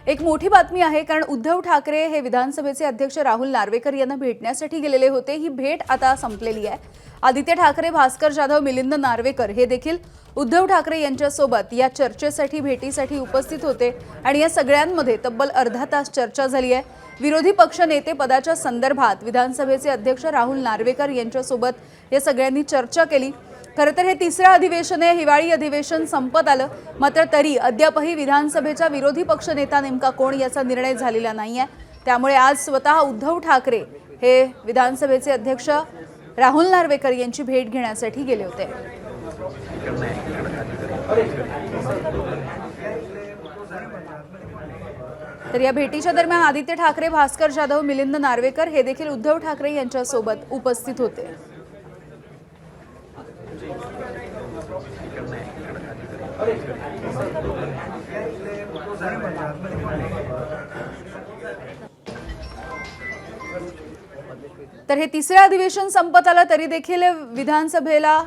एक मोठी बातमी आहे, कारण उद्धव ठाकरे हे विधानसभेचे अध्यक्ष राहुल नार्वेकर यांना भेटण्यासाठी गेलेले होते। ही भेट आता संपलेली आहे। आदित्य ठाकरे, भास्कर जाधव, मिलिंद नार्वेकर हे देखील उद्धव ठाकरे यांच्यासोबत या चर्चेसाठी भेटीसाठी उपस्थित होते आणि या सगळ्यांमध्ये तब्बल अर्धा तास चर्चा झाली आहे। विरोधी पक्ष नेते पदाच्या संदर्भात विधानसभेचे अध्यक्ष राहुल नार्वेकर यांच्यासोबत या सगळ्यांनी चर्चा केली। खरं तर हे तिसरे अधिवेशन आहे, हिवाळी अधिवेशन संपत आलं, मात्र तरी अद्यापही विधानसभेचा विरोधी पक्ष नेता नेमका कोण याचा निर्णय झालेला नाहीये। त्यामुळे आज स्वतः उद्धव ठाकरे हे विधानसभेचे अध्यक्ष राहुल नार्वेकर यांची भेट घेण्यासाठी गेले होते। तर या भेटीच्या दरम्यान आदित्य ठाकरे, भास्कर जाधव, मिलिंद नार्वेकर हे देखील उद्धव ठाकरे यांच्यासोबत उपस्थित होते। तर हे तिसरे अधिवेशन संपत आलं, तरी देखील विधानसभेला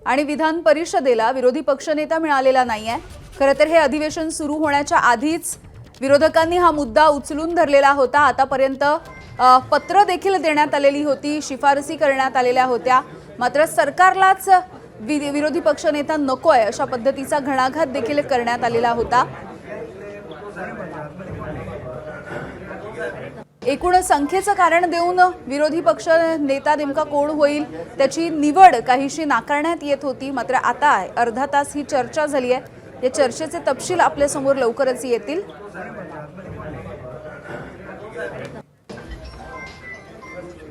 आणि विधान परिषदेला विरोधी पक्षनेता मिळालेला नाहीये। खरं तर हे अधिवेशन सुरू होण्याच्या आधीच विरोधकांनी हा मुद्दा उचलून धरलेला होता। आतापर्यंत पत्र देखील देण्यात आलेली होती, शिफारसी करण्यात आलेल्या होत्या, मात्र सरकारलाच विरोधी पक्षनेता नकोय अशा पद्धतीचा घणाघात देखील करण्यात आलेला होता। एकूण संख्येचं कारण देऊन विरोधी पक्ष नेता नेमका कोण होईल त्याची निवड काहीशी नाकारण्यात येत होती, मात्र आता अर्धा तास ही चर्चा झाली आहे। या चर्चेचे तपशील आपल्या समोर लवकरच येतील।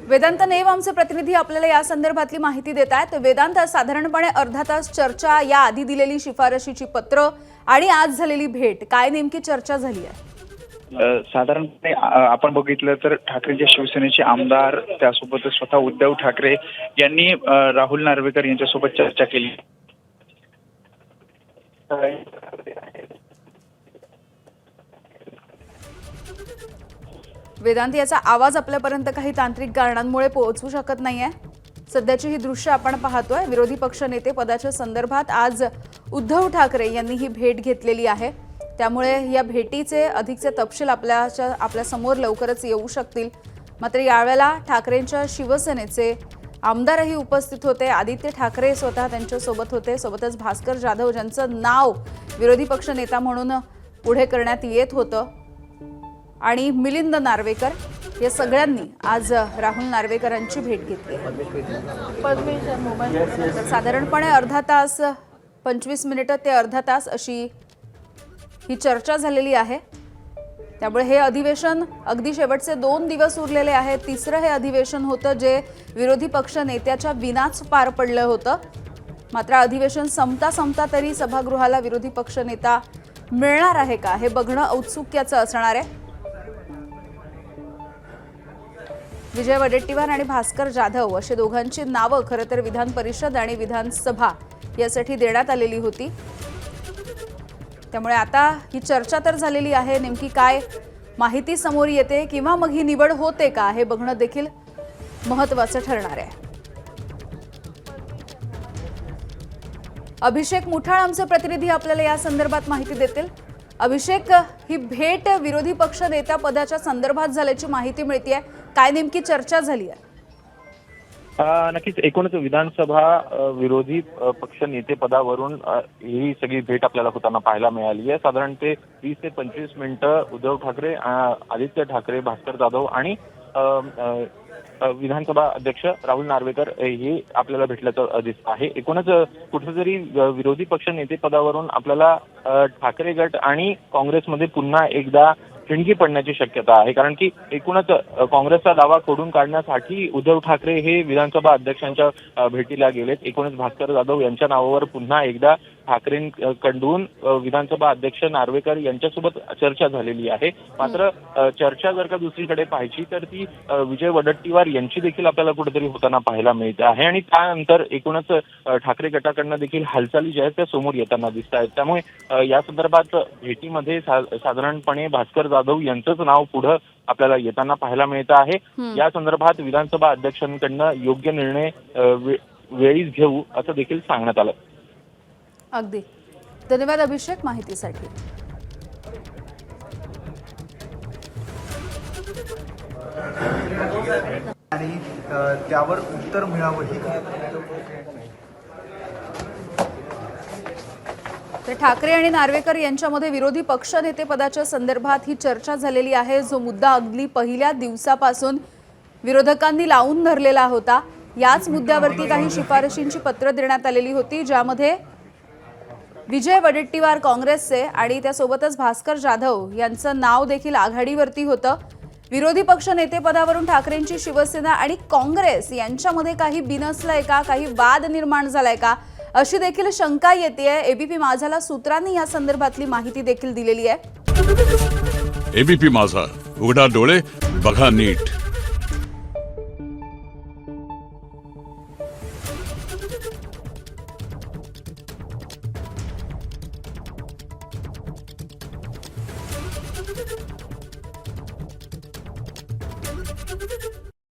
वेदांत नेव आमचे प्रतिनिधी आपल्याला या संदर्भातली माहिती देत आहेत। वेदांत, साधारणपणे अर्धा तास चर्चा, या आधी दिलेली शिफारशीची पत्र आणि आज झालेली भेट, काय नेमकी चर्चा झाली आहे? साधारणपणे आपण बघितलं तर ठाकरेंच्या शिवसेनेचे आमदार, त्यासोबतच स्वतः उद्धव ठाकरे यांनी राहुल नार्वेकर यांच्यासोबत चर्चा केली। वेदांत, याचा आवाज आपल्यापर्यंत काही तांत्रिक कारणांमुळे पोहोचू शकत नाहीये। सध्याची ही दृश्य आपण पाहतोय। विरोधी पक्ष नेते पदाच्या संदर्भात आज उद्धव ठाकरे यांनी ही भेट घेतलेली आहे, त्यामुळे या भेटीचे अधिकचे तपशील आपल्या समोर लवकरच येऊ शकतील। मात्र यावेळेला ठाकरेंच्या शिवसेनेचे आमदारही उपस्थित होते। आदित्य ठाकरे स्वतः त्यांच्यासोबत होते, सोबतच भास्कर जाधव ज्यांचं नाव विरोधी पक्ष नेता म्हणून पुढे करण्यात येत होतं, आणि मिलिंद नार्वेकर या सगळ्यांनी आज राहुल नार्वेकरांची भेट घेतली। साधारणपणे अर्धा तास, 25 मिनिटं ते अर्धा तास अशी ही चर्चा झालेली आहे। त्यामुळे हे अधिवेशन अगदी शेवटचे 2 दिवस उरलेले आहेत। तिसरं हे अधिवेशन होतं जे विरोधी पक्ष नेत्याच्या विनाच पार पडलं होतं, मात्र अधिवेशन संपता संपता तरी सभागृहाला विरोधी पक्ष नेता मिळणार आहे का हे बघणं औत्सुक्याचं असणार आहे। विजय वडेट्टीवार आणि भास्कर जाधव असे दोघांची नावं खरं तर विधान परिषद आणि विधानसभा यासाठी देण्यात आलेली होती। त्यामुळे आता ही चर्चा तर झालेली आहे, नेमकी काय माहिती समोर येते किंवा मग ही निवड होते का हे बघणं देखील महत्त्वाचं ठरणार आहे। अभिषेक मुठाळ आमचे प्रतिनिधी आपल्याला या संदर्भात माहिती देतील। अभिषेक, ही भेट विरोधी पक्ष नेत्या पदाच्या संदर्भात झाल्याची माहिती मिळतेय, काय नेमकी चर्चा झाली आहे? नक्कीच एकूणच विधानसभा विरोधी पक्ष नेते पदावरून ही सगळी भेट आपल्याला होताना पाहायला मिळाली आहे। साधारण ते 20 ते 25 मिनिटं उद्धव ठाकरे, आदित्य ठाकरे, भास्कर जाधव आणि विधानसभा अध्यक्ष राहुल नार्वेकर हे आपल्याला भेटल्याचं दिसत आहे। एकूणच कुठेतरी विरोधी पक्ष नेते पदावरून आपल्याला ठाकरे गट आणि काँग्रेसमध्ये पुन्हा एकदा ठिणगी पडण्याची शक्यता आहे, कारण की एकूणच काँग्रेसचा दावा खोडून काढण्यासाठी उद्धव ठाकरे हे विधानसभा अध्यक्षांच्या भेटीला गेलेत। एकूणच भास्कर जाधव यांच्या नावावर पुन्हा एकदा ठाकरेंकडून विधानसभा अध्यक्ष नार्वेकर यांच्यासोबत चर्चा झालेली आहे। मात्र चर्चा जर का दुसरीकडे पाहायची तर ती विजय वडेट्टीवार यांची देखील आपल्याला कुठेतरी होताना पाहायला मिळते आहे, आणि त्यानंतर एकूणच ठाकरे गटाकडनं देखील हालचाली ज्या आहेत त्या समोर येताना दिसत आहेत। त्यामुळे या संदर्भात भेटीमध्ये साधारणपणे भास्कर जाधव यांचंच नाव पुढे आपल्याला येताना पाहायला मिळत आहे। या संदर्भात विधानसभा अध्यक्षांकडनं योग्य निर्णय वेळीच घेऊ असं देखील सांगण्यात आलं। अगदी धन्यवाद अभिषेक माहितीसाठी। आणि त्यावर उत्तर मिळावं ही तर ठाकरे आणि नार्वेकर यांच्यामध्ये विरोधी पक्षनेते पदाच्या संदर्भात ही चर्चा झालेली आहे, जो मुद्दा अगदी पहिल्या दिवसापासून विरोधकांनी लावून धरलेला होता. याच मुद्द्यावरती काही शिफारशींची पत्र देण्यात आलेली होती, ज्यामध्ये विजय वडेट्टीवार काँग्रेसचे आणि त्यासोबतच भास्कर जाधव यांचं नाव देखील आघाडीवरती होतं. विरोधी पक्ष नेतेपदावरून ठाकरेंची शिवसेना आणि काँग्रेस यांच्यामध्ये काही बिनसलंय का, काही वाद निर्माण झालाय का, अशी देखील शंका येतेय. एबीपी माझाला सूत्रांनी या संदर्भातली माहिती देखील दिलेली आहे. एबीपी माझा, उघडा डोळे बघा नीट.